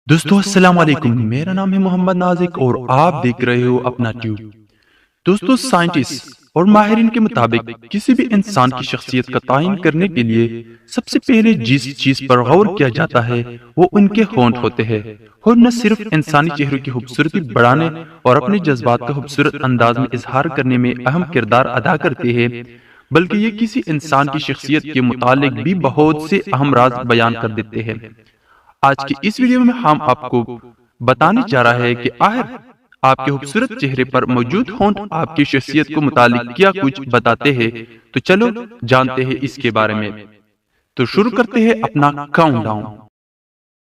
دوستو السلام علیکم، میرا نام ہے محمد نازک اور آپ دیکھ رہے ہو اپنا ٹیوب۔ دوستو سائنٹسٹ اور ماہرین کے مطابق کسی بھی انسان کی شخصیت کا تعین کرنے کے لیے سب سے پہلے جس چیز پر غور کیا جاتا ہے وہ ان کے ہونٹ ہوتے ہیں، اور نہ صرف انسانی چہروں کی خوبصورتی بڑھانے اور اپنے جذبات کا خوبصورت انداز میں اظہار کرنے میں اہم کردار ادا کرتے ہیں، بلکہ یہ کسی انسان کی شخصیت کے متعلق بھی بہت سے اہم راز بیان کر دیتے ہیں۔ آج کی اس ویڈیو میں ہم آپ کو بتانے جا رہا ہے کہ آخر آپ کے خوبصورت چہرے پر موجود ہونٹ آپ کی شخصیت کو متعلق کیا کچھ بتاتے ہیں۔ تو چلو جانتے ہیں اس کے بارے میں۔ تو شروع کرتے ہیں اپنا کاؤنٹ ڈاؤن۔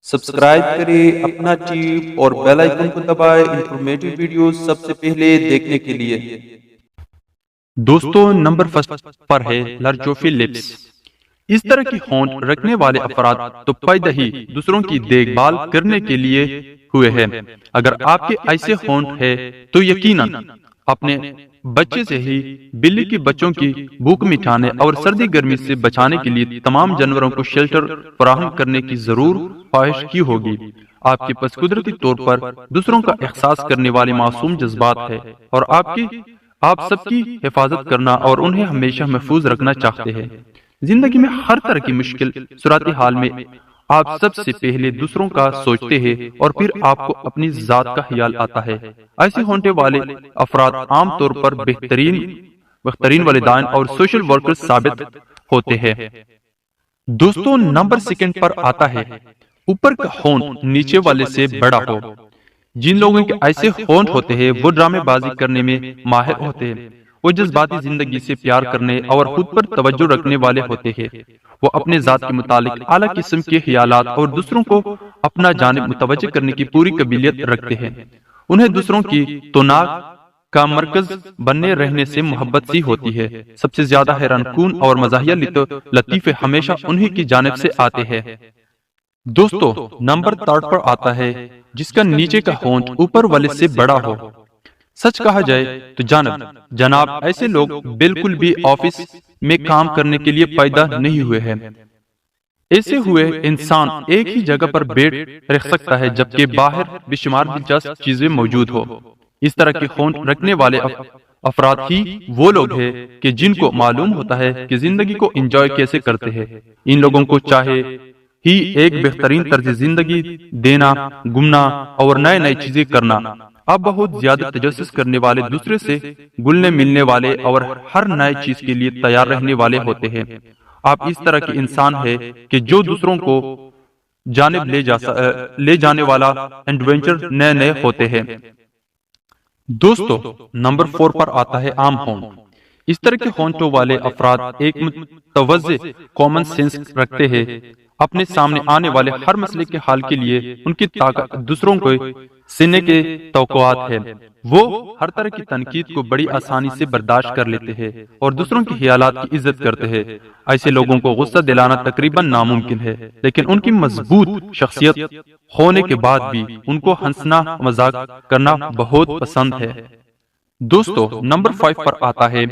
سبسکرائب کریں اپنا ٹیوب اور بیل آئیکن کو دبائیں انفارمیٹیو ویڈیوز سب سے پہلے دیکھنے کے لیے۔ دوستو نمبر فرسٹ پر ہے لرچوفی لپس۔ اس طرح کی ہونٹ رکھنے والے افراد تو پیدا ہی دوسروں کی دیکھ بھال کرنے کے لیے ہوئے ہیں۔ اگر آپ کے ایسے ہونٹ ہیں تو یقیناً اپنے بچے سے ہی بلی کے بچوں کی بھوک مٹانے اور سردی گرمی سے بچانے کے لیے تمام جانوروں کو شیلٹر فراہم کرنے کی ضرور خواہش کی ہوگی۔ آپ کے پاس قدرتی طور پر دوسروں کا احساس کرنے والے معصوم جذبات ہیں، اور آپ سب کی حفاظت کرنا اور انہیں ہمیشہ محفوظ رکھنا چاہتے ہیں۔ زندگی میں ہر طرح کی مشکل صورتحال میں آپ سب سے پہلے دوسروں کا سوچتے ہیں اور پھر آپ کو اپنی ذات کا خیال آتا ہے۔ ایسے ہونٹے والے افراد عام طور پر بہترین والدین اور سوشل ورکرز ثابت ہوتے ہیں۔ دوستو نمبر سیکنڈ پر آتا ہے اوپر کا ہونٹ نیچے والے سے بڑا ہو۔ جن لوگوں کے ایسے ہونٹ ہوتے ہیں وہ ڈرامے بازی کرنے میں ماہر ہوتے ہیں، وہ جذباتی زندگی سے پیار کرنے اور خود پر توجہ رکھنے والے ہوتے ہیں۔ وہ اپنے ذات کے متعلق اعلیٰ قسم کے خیالات اور دوسروں کو اپنا جانب متوجہ کرنے کی پوری قابلیت رکھتے ہیں۔ انہیں دوسروں کی توقعات کا مرکز بنے رہنے سے محبت سی ہوتی ہے۔ سب سے زیادہ حیران کن اور مزاحیہ لطیفے ہمیشہ انہی کی جانب سے آتے ہیں۔ دوستو نمبر تھرڈ پر آتا ہے جس کا نیچے کا ہونٹ اوپر والے سے بڑا ہو۔ سچ کہا جائے تو جناب ایسے لوگ بالکل بھی آفس میں کام کرنے کے لیے پیدا نہیں ہوئے ہیں۔ ایسے ہوئے انسان ایک ہی جگہ پر بیٹھ رہ سکتا ہے جبکہ باہر بے شمار دلچسپ چیزیں موجود ہو۔ اس طرح کے ہونٹ رکھنے والے افراد ہی وہ لوگ ہیں کہ جن کو معلوم ہوتا ہے کہ زندگی کو انجوائے کیسے کرتے ہیں۔ ان لوگوں کو چاہے ہی ایک بہترین طرز زندگی دینا، گھومنا اور نئے چیزیں کرنا۔ آپ بہت زیادہ تجسس کرنے والے، دوسرے سے گلنے ملنے والے اور ہر نئے چیز کے لیے تیار رہنے والے ہوتے ہیں۔ آپ اس طرح کے انسان ہیں کہ جو دوسروں کو جانب لے جانے والا ایڈونچر نئے ہوتے ہیں۔ دوستو نمبر 4 پر آتا ہے عام ہونٹ۔ اس طرح کے ہونٹوں والے افراد ایک متوازی کامن سینس رکھتے ہیں۔ اپنے سامنے آنے والے ہر مسئلے کے حل کے لیے ان کی طاقت دوسروں کو سننے کے توقعات ہے۔ وہ ہر طرح کی تنقید کو بڑی آسانی سے برداشت کر لیتے ہیں اور دوسروں کے خیالات کی عزت کرتے ہیں۔ ایسے لوگوں کو غصہ دلانا تقریباً ناممکن ہے، لیکن ان کی مضبوط شخصیت ہونے کے بعد بھی ان کو ہنسنا مذاق کرنا بہت پسند ہے۔ دوستو نمبر 5 پر آتا ہے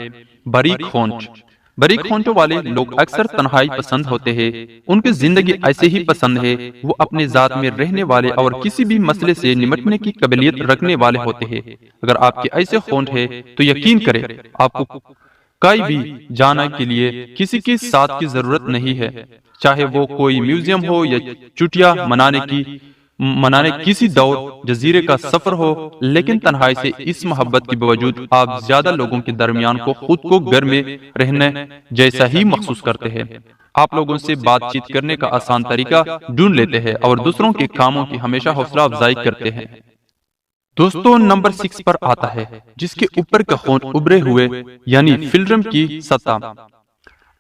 باریک ہونٹ۔ باریک ہونٹوں والے لوگ اکثر تنہائی پسند ہوتے ہیں۔ ان کی زندگی ایسے ہی پسند ہے۔ وہ اپنے ذات میں رہنے والے اور کسی بھی مسئلے سے نمٹنے کی قابلیت رکھنے والے ہوتے ہیں۔ اگر آپ کے ایسے ہونٹ ہیں تو یقین کریں آپ کو کہیں بھی جانے کے لیے کسی کے ساتھ کی ضرورت نہیں ہے، چاہے وہ کوئی میوزیم ہو یا چھٹیاں منانے کسی دور جزیرے کا سفر ہو، لیکن تنہائی سے اس محبت کے باوجود آپ زیادہ لوگوں کے درمیان خود کو گھر میں رہنے جیسا ہی محسوس کرتے ہیں۔ آپ لوگوں سے بات چیت کرنے کا آسان طریقہ ڈھونڈ لیتے ہیں اور دوسروں کے کاموں کی ہمیشہ حوصلہ افزائی کرتے ہیں۔ دوستو نمبر 6 پر آتا ہے جس کے اوپر کا ہونٹ ابھرے ہوئے یعنی فلرم کی سطح۔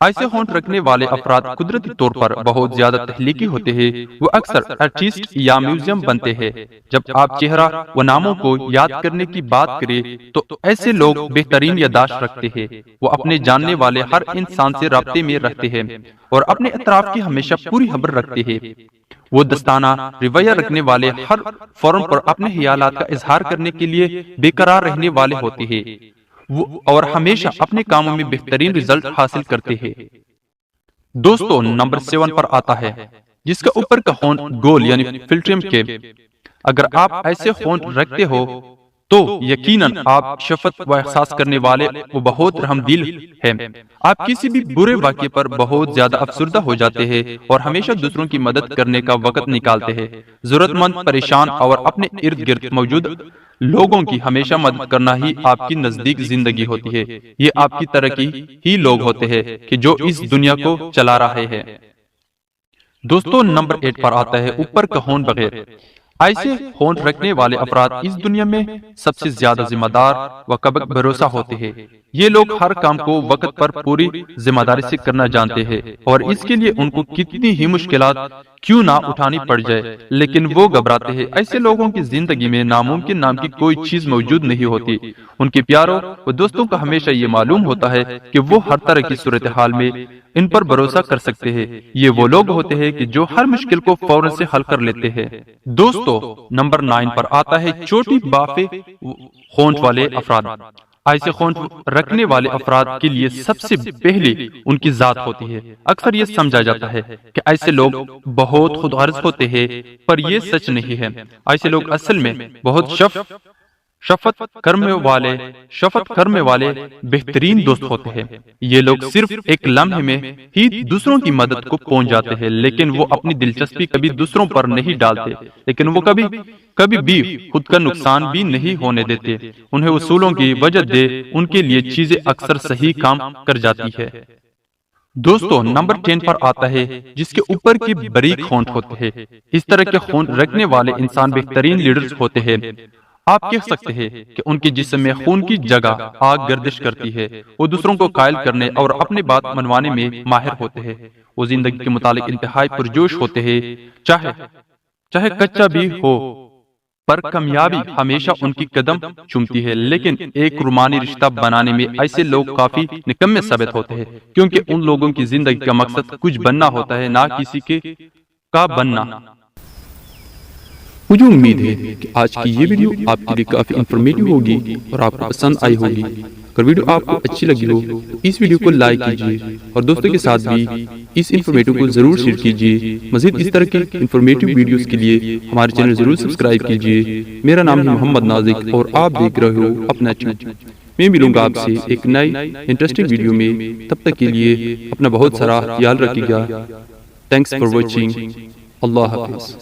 ایسے ہونٹ رکھنے والے افراد قدرتی طور پر بہت زیادہ تخلیقی ہوتے ہیں۔ وہ اکثر آرٹسٹ یا میوزیم بنتے ہیں۔ جب آپ چہرہ و ناموں کو یاد کرنے کی بات کریں تو ایسے لوگ بہترین یادداشت رکھتے ہیں۔ وہ اپنے جاننے والے ہر انسان سے رابطے میں رہتے ہیں اور اپنے اطراف کی ہمیشہ پوری خبر رکھتے ہیں۔ وہ دستانہ رویہ رکھنے والے ہر فورم پر اپنے خیالات کا اظہار کرنے کے لیے بے قرار رہنے والے ہوتے ہیں اور ہمیشہ اپنے کاموں میں بہترین رزلٹ حاصل کرتے ہیں۔ دوستو نمبر 7 پر آتا ہے جس کا اوپر کا ہونٹ گول یعنی فلٹریم کے اگر آپ ایسے ہونٹ رکھتے ہو تو یقیناً آپ شفقت و احساس کرنے والے وہ بہت رحم دل ہیں۔ آپ کسی بھی برے واقعے پر بہت زیادہ افسردہ ہو جاتے ہیں اور ہمیشہ دوسروں کی مدد کرنے کا وقت نکالتے ہیں۔ ضرورت مند، پریشان اور اپنے ارد گرد موجود لوگوں کی ہمیشہ مدد کرنا ہی آپ کی نزدیک زندگی ہوتی ہے۔ یہ آپ کی ترقی ہی لوگ ہوتے ہیں کہ جو اس دنیا کو چلا رہے ہیں۔ دوستو نمبر 8 پر آتا ہے اوپر کا ہونٹ بغیر۔ ایسے ہونٹ رکھنے والے افراد اس دنیا میں سب سے زیادہ ذمہ دار و قابل بھروسہ ہوتے ہیں۔ یہ لوگ ہر کام کو وقت پر پوری ذمہ داری سے کرنا جانتے ہیں اور اس کے لیے ان کو کتنی ہی مشکلات کیوں نہ اٹھانی پڑ جائے لیکن وہ گھبراتے ہیں۔ ایسے لوگوں کی زندگی میں ناممکن نام کی کوئی چیز موجود نہیں ہوتی۔ ان کے پیاروں و دوستوں کو ہمیشہ یہ معلوم ہوتا ہے کہ وہ ہر طرح کی صورتحال میں ان پر بھروسہ کر سکتے ہیں۔ یہ وہ لوگ ہوتے ہیں کہ جو ہر مشکل کو فوراً سے حل کر لیتے ہیں۔ دوستو نمبر 9 پر آتا ہے چھوٹی بافے ہونٹ والے افراد۔ ایسے ہونٹ رکھنے والے افراد کے لیے سب سے پہلے ان کی ذات ہوتی ہے۔ اکثر یہ سمجھا جاتا ہے کہ ایسے لوگ بہت خود غرض ہوتے ہیں، پر یہ سچ نہیں ہے۔ ایسے لوگ اصل میں بہت شفقت کرنے والے بہترین دوست ہوتے ہیں۔ یہ لوگ صرف ایک لمحے میں ہی دوسروں کی مدد کو پہنچ جاتے ہیں لیکن وہ اپنی دلچسپی کبھی دوسروں پر نہیں ڈالتے، لیکن وہ کبھی بھی خود کا نقصان بھی نہیں ہونے دیتے۔ انہیں اصولوں کی وجہ دے ان کے لیے چیزیں اکثر صحیح کام کر جاتی ہے۔ دوستو نمبر 10 پر آتا ہے جس کے اوپر کے باریک ہونٹ ہوتے ہیں۔ اس طرح کے ہونٹ رکھنے والے انسان بہترین لیڈرز ہوتے ہیں۔ آپ کہہ سکتے ہیں کہ ان کے جسم میں خون کی جگہ آگ گردش کرتی ہے۔ وہ دوسروں کو قائل کرنے اور اپنی بات منوانے میں ماہر ہوتے ہیں۔ وہ زندگی کے متعلق انتہائی پرجوش ہوتے ہیں، چاہے کچا بھی ہو، پر کامیابی ہمیشہ ان کی قدم چومتی ہے۔ لیکن ایک رومانی رشتہ بنانے میں ایسے لوگ کافی نکمے ثابت ہوتے ہیں کیونکہ ان لوگوں کی زندگی کا مقصد کچھ بننا ہوتا ہے، نہ کسی کا بننا۔ مجھے امید ہے کہ آج کی یہ ویڈیو آپ کے لیے کافی انفارمیٹیو ہوگی اور آپ کو پسند آئی ہوگی۔ اگر ویڈیو آپ کو اچھی لگی ہو تو اس ویڈیو کو لائک کیجیے اور دوستوں کے ساتھ بھی اس انفارمیٹیو کو ضرور شیئر کیجیے۔ مزید اس طرح کے انفارمیٹیو ویڈیوز کے لیے ہمارے چینل ضرور سبسکرائب کیجیے۔ میرا نام ہے محمد نازک اور آپ دیکھ رہے ہو اپنا چینل۔ میں ملوں گا آپ سے ایک نئی انٹرسٹنگ ویڈیو میں، تب تک کے لیے اپنا بہت سارا خیال رکھیے گا۔ Thanks for watching. اللہ حافظ۔